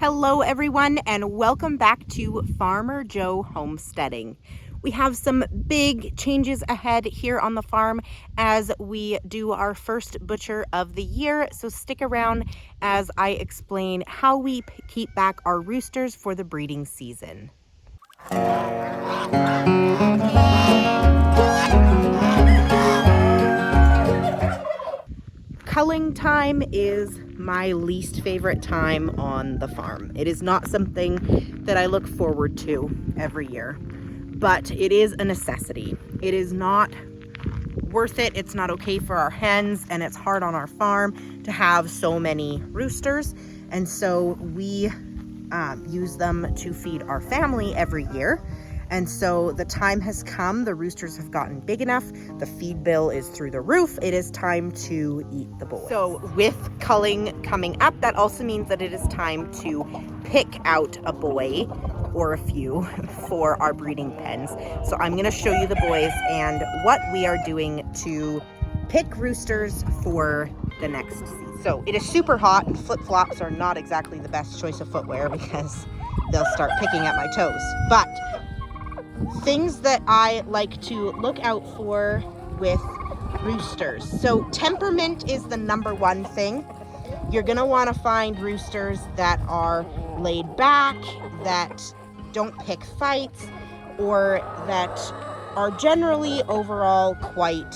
Hello everyone and welcome back to Farmer Joe Homesteading. We have some big changes ahead here on the farm as we do our first butcher of the year, so stick around as I explain how we keep back our roosters for the breeding season. Culling time is my least favorite time on the farm. It is not something that I look forward to every year, but it is a necessity. It is not worth it. It's not okay for our hens, and it's hard on our farm to have so many roosters. And so we use them to feed our family every year. And so the time has come. The roosters have gotten big enough. The feed bill is through the roof. It is time to eat the boys. So with culling coming up, that also means that it is time to pick out a boy or a few for our breeding pens. So I'm going to show you the boys and what we are doing to pick roosters for the next season. So it is super hot, and flip-flops are not exactly the best choice of footwear because they'll start picking at my toes. But things that I like to look out for with roosters. So temperament is the number one thing. You're going to want to find roosters that are laid back, that don't pick fights, or that are generally overall quite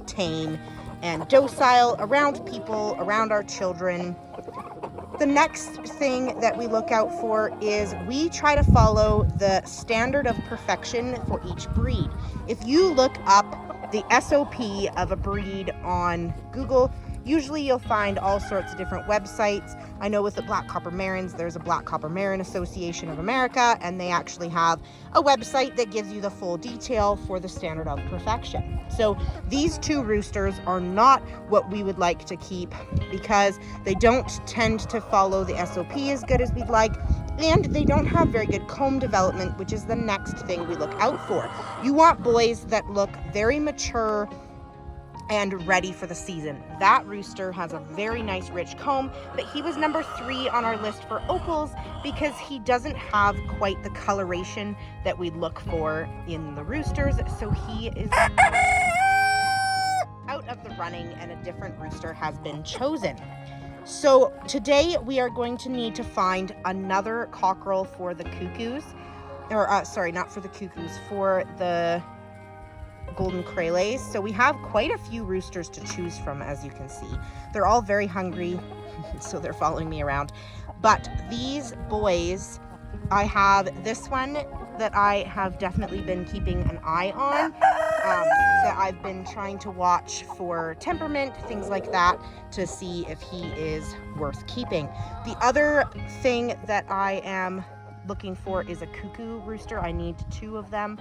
tame and docile around people, around our children. The next thing that we look out for is we try to follow the standard of perfection for each breed. If you look up the SOP of a breed on Google, usually you'll find all sorts of different websites. I know with the Black Copper Marins, there's a Black Copper Marin Association of America, and they actually have a website that gives you the full detail for the standard of perfection. So these two roosters are not what we would like to keep because they don't tend to follow the SOP as good as we'd like, and they don't have very good comb development, which is the next thing we look out for. You want boys that look very mature and ready for the season. That rooster has a very nice rich comb, but he was number 3 on our list for opals because he doesn't have quite the coloration that we look for in the roosters, so he is out of the running and a different rooster has been chosen. So today we are going to need to find another cockerel for the cuckoos, or sorry, not for the cuckoos, for the golden craylays. So we have quite a few roosters to choose from, as you can see. They're all very hungry, so they're following me around. But these boys, I have this one that I have definitely been keeping an eye on, that I've been trying to watch for temperament, things like that, to see if he is worth keeping. The other thing that I am looking for is a cuckoo rooster. I need 2 of them.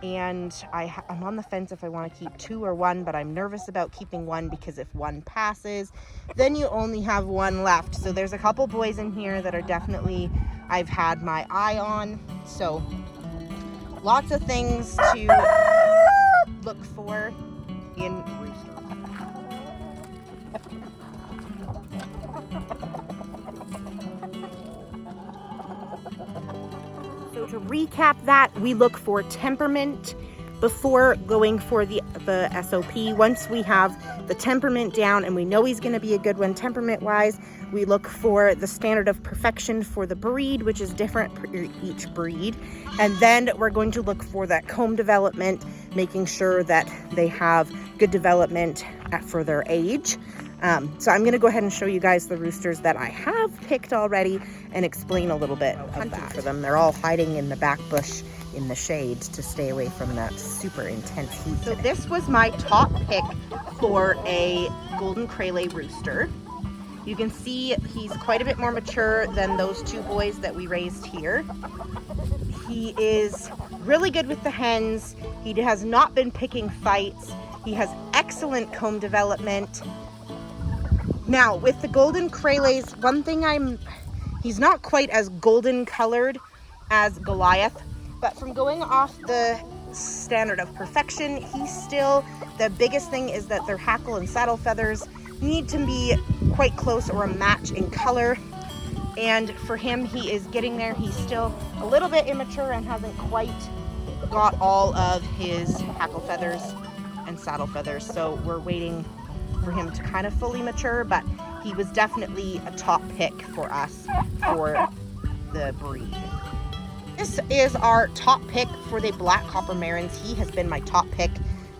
And I'm on the fence if I want to keep 2 or 1, but I'm nervous about keeping 1 because if 1 passes, then you only have 1 left. So there's a couple boys in here that are definitely I've had my eye on. So lots of things to look for in roosters. So to recap that, we look for temperament before going for the SOP. Once we have the temperament down and we know he's going to be a good one temperament-wise, we look for the standard of perfection for the breed, which is different for each breed. And then we're going to look for that comb development, making sure that they have good development for their age. So I'm going to go ahead and show you guys the roosters that I have picked already and explain a little bit of that for them. They're all hiding in the back bush in the shade to stay away from that super intense heat. So this was my top pick for a golden craylay rooster. You can see he's quite a bit more mature than those 2 boys that we raised here. He is really good with the hens. He has not been picking fights. He has excellent comb development. Now, with the golden craylays, one thing he's not quite as golden colored as Goliath, but from going off the standard of perfection, the biggest thing is that their hackle and saddle feathers need to be quite close or a match in color. And for him, he is getting there. He's still a little bit immature and hasn't quite got all of his hackle feathers and saddle feathers. So we're waiting for him to kind of fully mature, but he was definitely a top pick for us for the breed. This is our top pick for the Black Copper Marans. He has been my top pick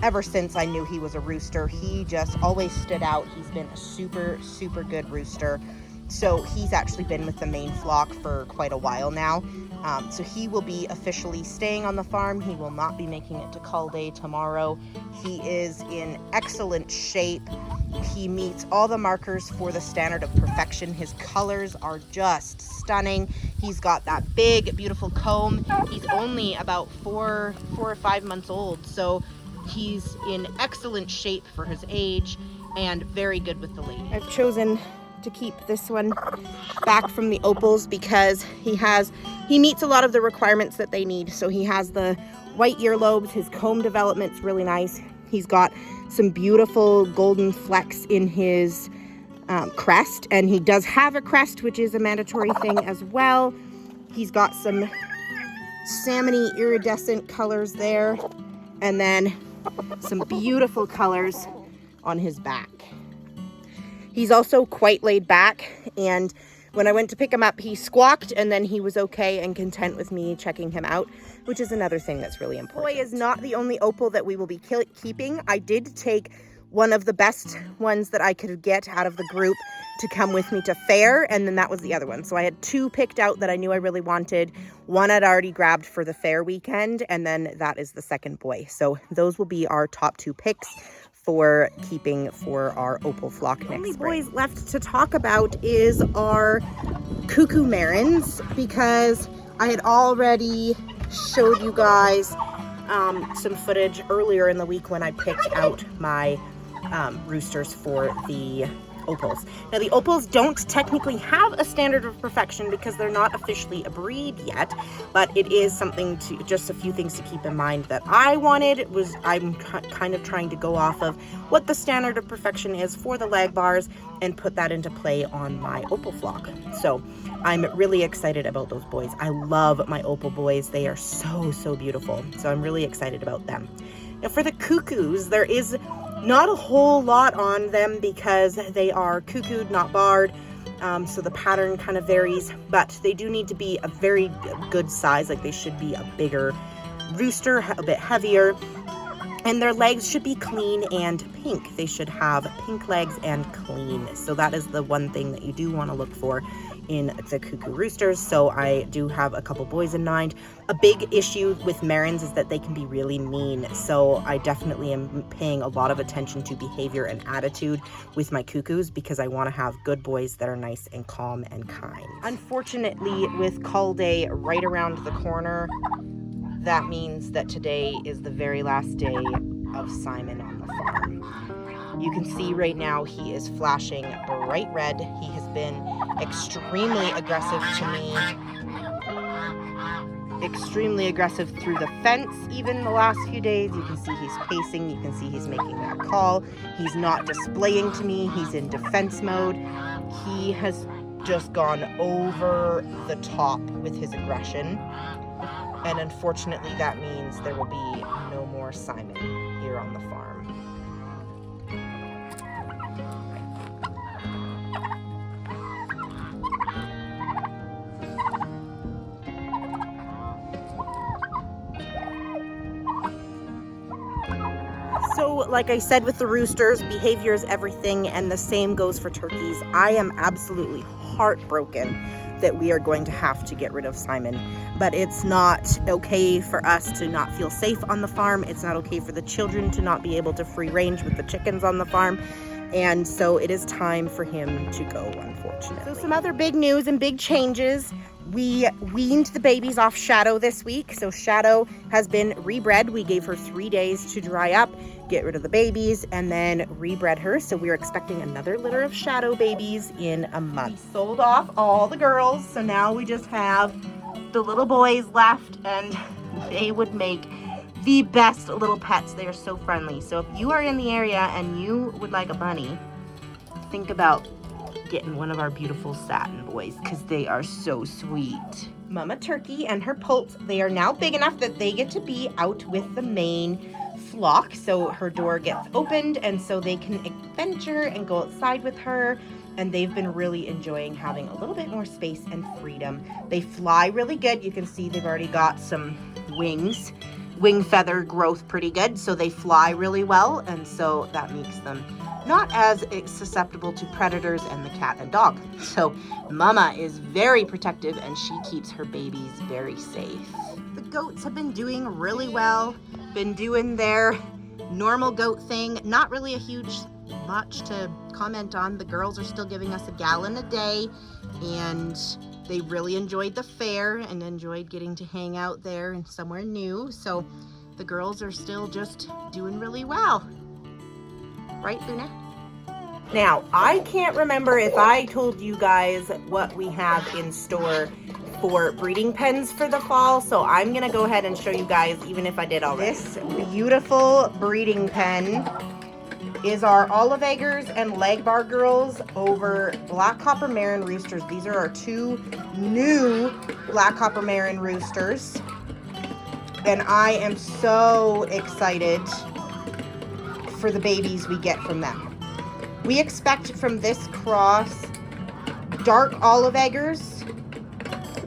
ever since I knew he was a rooster. He just always stood out. He's been a super, super good rooster. So he's actually been with the main flock for quite a while now. So he will be officially staying on the farm. He will not be making it to cull day tomorrow. He is in excellent shape. He meets all the markers for the standard of perfection. His colors are just stunning. He's got that big, beautiful comb. He's only about four or 5 months old. So he's in excellent shape for his age and very good with the lady. I've chosen to keep this one back from the opals because he meets a lot of the requirements that they need. So he has the white earlobes, his comb development's really nice. He's got some beautiful golden flecks in his crest, and he does have a crest, which is a mandatory thing as well. He's got some salmony iridescent colors there, and then some beautiful colors on his back. He's also quite laid back, and when I went to pick him up, he squawked, and then he was okay and content with me checking him out, which is another thing that's really important. Boy is not the only opal that we will be keeping. I did take one of the best ones that I could get out of the group to come with me to fair, and then that was the other one. So I had two picked out that I knew I really wanted. One I'd already grabbed for the fair weekend, and then that is the second boy. So those will be our top two picks for keeping for our opal flock next spring. The only boys left to talk about is our cuckoo marans, because I had already showed you guys some footage earlier in the week when I picked out my roosters for the opals. Now the opals don't technically have a standard of perfection because they're not officially a breed yet, but it is something to, just a few things to keep in mind that I wanted. I'm kind of trying to go off of what the standard of perfection is for the lag bars and put that into play on my opal flock. So I'm really excited about those boys. I love my opal boys. They are so, so beautiful. So I'm really excited about them. Now for the cuckoos, there is not a whole lot on them because they are cuckooed, not barred. So the pattern kind of varies, but they do need to be a very good size. Like they should be a bigger rooster, a bit heavier. And their legs should be clean and pink. They should have pink legs and clean. So that is the one thing that you do want to look for in the cuckoo roosters. So I do have a couple boys in mind. A big issue with marans is that they can be really mean. So I definitely am paying a lot of attention to behavior and attitude with my cuckoos because I want to have good boys that are nice and calm and kind. Unfortunately, with cull day right around the corner, that means that today is the very last day of Simon on the farm. You can see right now he is flashing bright red. He has been extremely aggressive to me. Extremely aggressive through the fence even the last few days. You can see he's pacing. You can see he's making that call. He's not displaying to me. He's in defense mode. He has just gone over the top with his aggression. And unfortunately, that means there will be no more Simon here on the farm. So, like I said with the roosters, behavior is everything, and the same goes for turkeys. I am absolutely heartbroken that we are going to have to get rid of Simon, but it's not okay for us to not feel safe on the farm. It's not okay for the children to not be able to free range with the chickens on the farm, and so it is time for him to go, unfortunately. So some other big news and big changes. We weaned the babies off Shadow this week. So Shadow has been rebred. We gave her 3 days to dry up, get rid of the babies, and then rebred her. So we're expecting another litter of Shadow babies in a month. We sold off all the girls, so now we just have the little boys left, and they would make the best little pets. They are so friendly. So if you are in the area and you would like a bunny, think about getting one of our beautiful satin boys because they are so sweet. Mama Turkey and her poults, they are now big enough that they get to be out with the main flock. So her door gets opened and so they can adventure and go outside with her. And they've been really enjoying having a little bit more space and freedom. They fly really good. You can see they've already got some wings, wing feather growth pretty good. So they fly really well. And so that makes them not as susceptible to predators and the cat and dog. So Mama is very protective and she keeps her babies very safe. The goats have been doing really well, been doing their normal goat thing. Not really a huge much to comment on. The girls are still giving us a gallon a day and they really enjoyed the fair and enjoyed getting to hang out there and somewhere new. So the girls are still just doing really well. Right, Luna? Now, I can't remember if I told you guys what we have in store for breeding pens for the fall, so I'm gonna go ahead and show you guys, even if I did already. This beautiful breeding pen is our olive eggers and leg bar girls over black copper marin roosters. These are our two new black copper marin roosters, and I am so excited for the babies we get from them. We expect from this cross dark olive eggers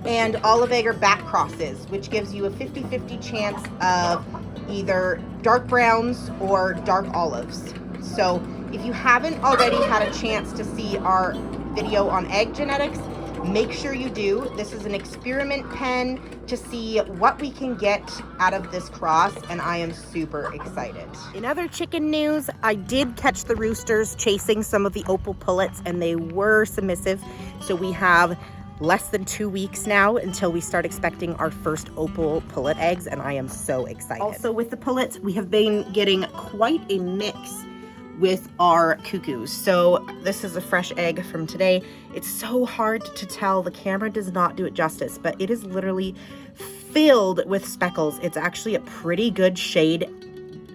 and olive egger back crosses, which gives you a 50-50 chance of either dark browns or dark olives. So if you haven't already had a chance to see our video on egg genetics, make sure you do. This is an experiment pen to see what we can get out of this cross, and I am super excited. In other chicken news, I did catch the roosters chasing some of the opal pullets, and they were submissive. So we have less than 2 weeks now until we start expecting our first opal pullet eggs, and I am so excited. Also with the pullets, we have been getting quite a mix with our cuckoos. So this is a fresh egg from today. It's so hard to tell. The camera does not do it justice, but it is literally filled with speckles. It's actually a pretty good shade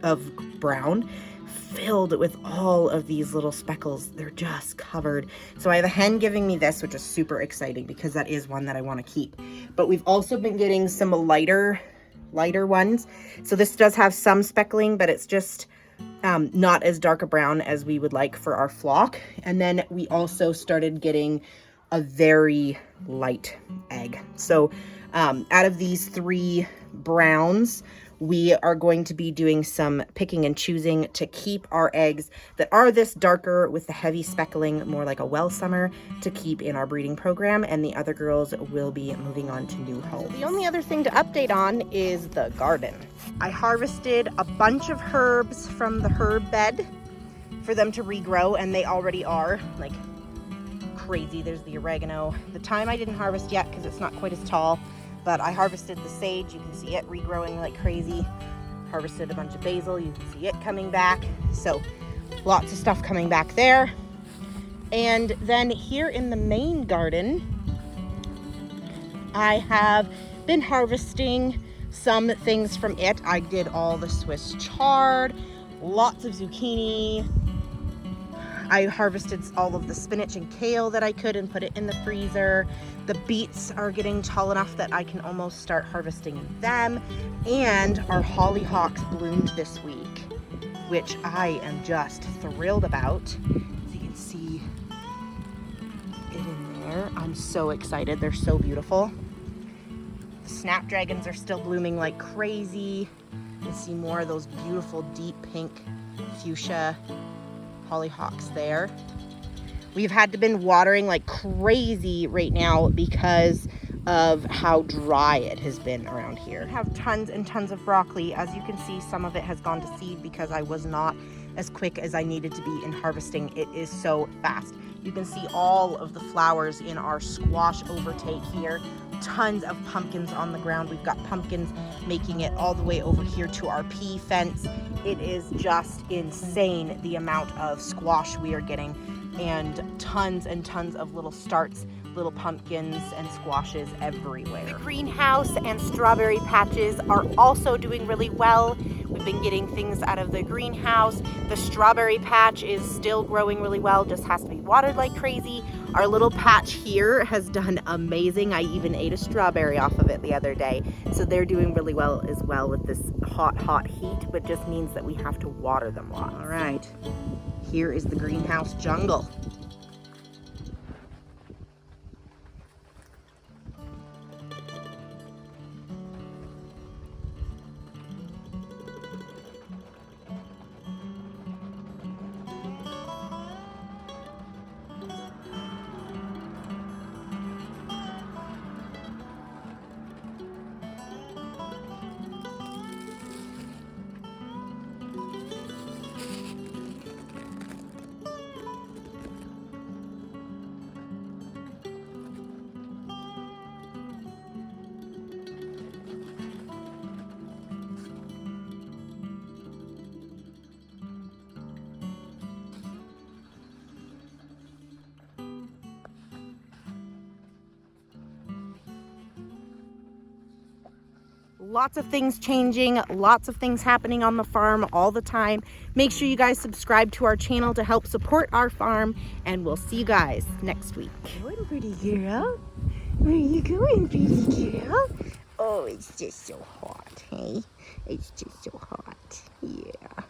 of brown, filled with all of these little speckles. They're just covered. So I have a hen giving me this, which is super exciting because that is one that I want to keep. But we've also been getting some lighter ones. So this does have some speckling, but it's just not as dark a brown as we would like for our flock. And then we also started getting a very light egg. So out of these 3 browns, we are going to be doing some picking and choosing to keep our eggs that are this darker with the heavy speckling, more like a well summer, to keep in our breeding program, and the other girls will be moving on to new homes. The only other thing to update on is the garden. I harvested a bunch of herbs from the herb bed for them to regrow, and they already are like crazy. There's the oregano. The thyme I didn't harvest yet because it's not quite as tall. But I harvested the sage. You can see it regrowing like crazy. Harvested a bunch of basil. You can see it coming back. So lots of stuff coming back there. And then here in the main garden, I have been harvesting some things from it. I did all the Swiss chard, lots of zucchini. I harvested all of the spinach and kale that I could and put it in the freezer. The beets are getting tall enough that I can almost start harvesting them. And our hollyhocks bloomed this week, which I am just thrilled about. As you can see it in there. I'm so excited. They're so beautiful. The snapdragons are still blooming like crazy. You can see more of those beautiful deep pink fuchsia hollyhocks there. We've had to been watering like crazy right now because of how dry it has been around here. I have tons and tons of broccoli. As you can see, some of it has gone to seed because I was not as quick as I needed to be in harvesting. It is so fast. You can see all of the flowers in our squash overtake here. Tons of pumpkins on the ground. We've got pumpkins making it all the way over here to our pea fence. It is just insane the amount of squash we are getting, and tons of little starts, little pumpkins and squashes everywhere. The greenhouse and strawberry patches are also doing really well. We've been getting things out of the greenhouse. The strawberry patch is still growing really well, just has to be watered like crazy. Our little patch here has done amazing. I even ate a strawberry off of it the other day. So they're doing really well as well with this hot heat, but just means that we have to water them lots. All right, here is the greenhouse jungle. Lots of things changing, lots of things happening on the farm all the time. Make sure you guys subscribe to our channel to help support our farm, and we'll see you guys next week. Going, pretty girl? Where are you going, pretty girl? Oh, it's just so hot, hey? It's just so hot, yeah.